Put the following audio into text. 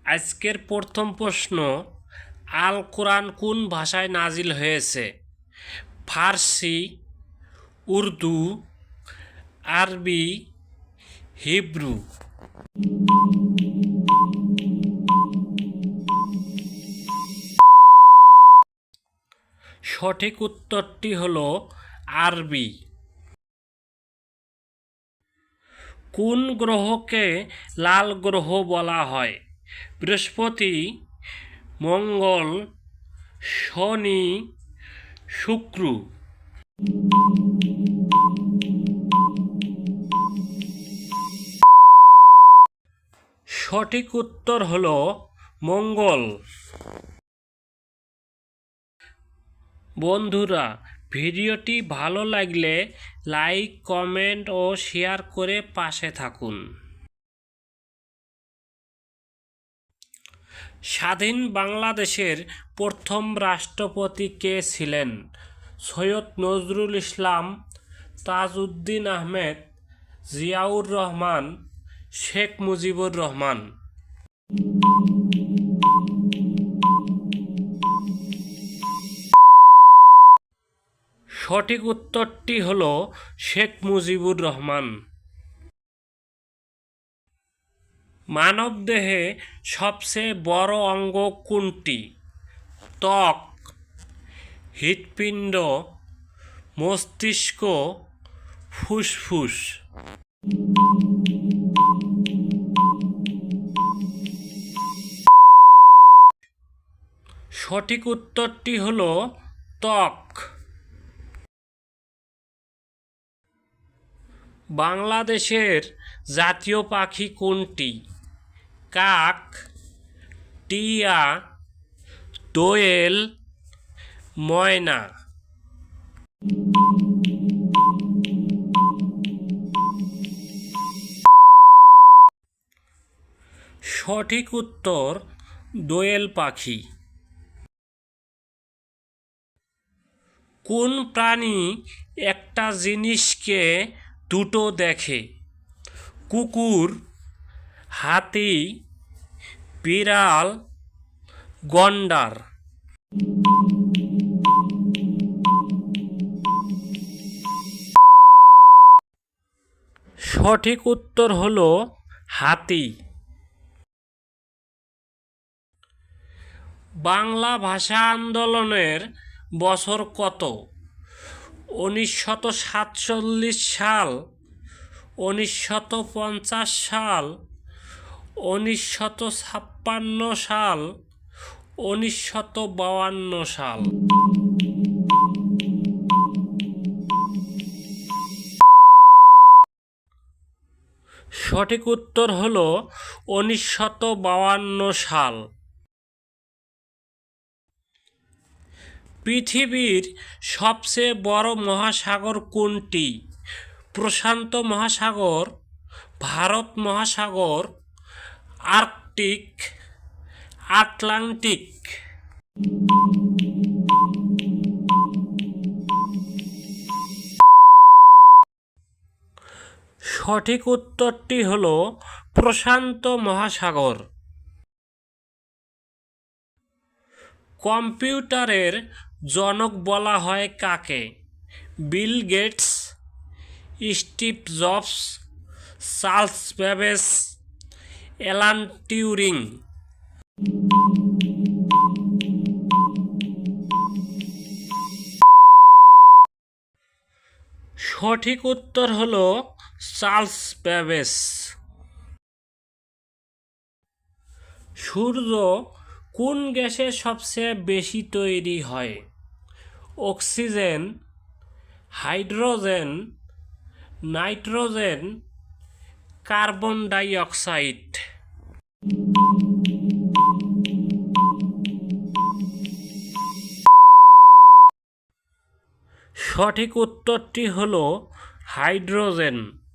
আজকের প্রথম প্রশ্ন, আল কোরআন কোন ভাষায় নাজিল হয়েছে? ফার্সি, উর্দু, আরবি, হিব্রু। সঠিক উত্তরটি হলো আরবি। কোন গ্রহকে লাল গ্রহ বলা হয়? বৃহস্পতি, মঙ্গল, শনি, শুক্র। সঠিক উত্তর হলো মঙ্গল। বন্ধুরা, ভিডিওটি ভালো লাগলে লাইক, কমেন্ট ও শেয়ার করে পাশে থাকুন। স্বাধীন বাংলাদেশের প্রথম রাষ্ট্রপতি কে ছিলেন? সৈয়দ নজরুল ইসলাম, তাজউদ্দিন আহমেদ, জিয়াউর রহমান, শেখ মুজিবুর রহমান। সঠিক উত্তরটি হল শেখ মুজিবুর রহমান। মানবদেহে সবচেয়ে বড় অঙ্গ কোনটি? ত্বক, হৃৎপিণ্ড, মস্তিষ্ক, ফুসফুস। সঠিক উত্তরটি হল ত্বক। বাংলাদেশের জাতীয় পাখি কোনটি? কাক, টিয়া, দোয়েল, ময়না। সঠিক উত্তর দোয়েল পাখি। কোন প্রাণী একটা জিনিসকে দুটো দেখে? কুকুর, হাতি, বিড়াল, গন্ডার। সঠিক উত্তর হলো হাতি। বাংলা ভাষা আন্দোলনের বছর কত? 1947 সাল, 1950 সাল, 1956 সাল, 1952 সাল। সঠিক উত্তর হলো 1952 সাল। পৃথিবীর সবচেয়ে বড় মহাসাগর কোনটি? প্রশান্ত মহাসাগর, ভারত মহাসাগর, আর্কটিক, আটলান্টিক। সঠিক উত্তরটি হল প্রশান্ত মহাসাগর। কম্পিউটারের জনক বলা হয় কাকে? Bill Gates, Steve Jobs, Charles Babbage, Alan Turing. সঠিক উত্তর হল চার্লস ব্যাবেজ। সূর্য কোন গ্যাসে সবচেয়ে বেশি তৈরি হয়? Oxygen, hydrogen, nitrogen, carbon die oxide. সঠিক উত্তরটি হল হাইড্রোজেন।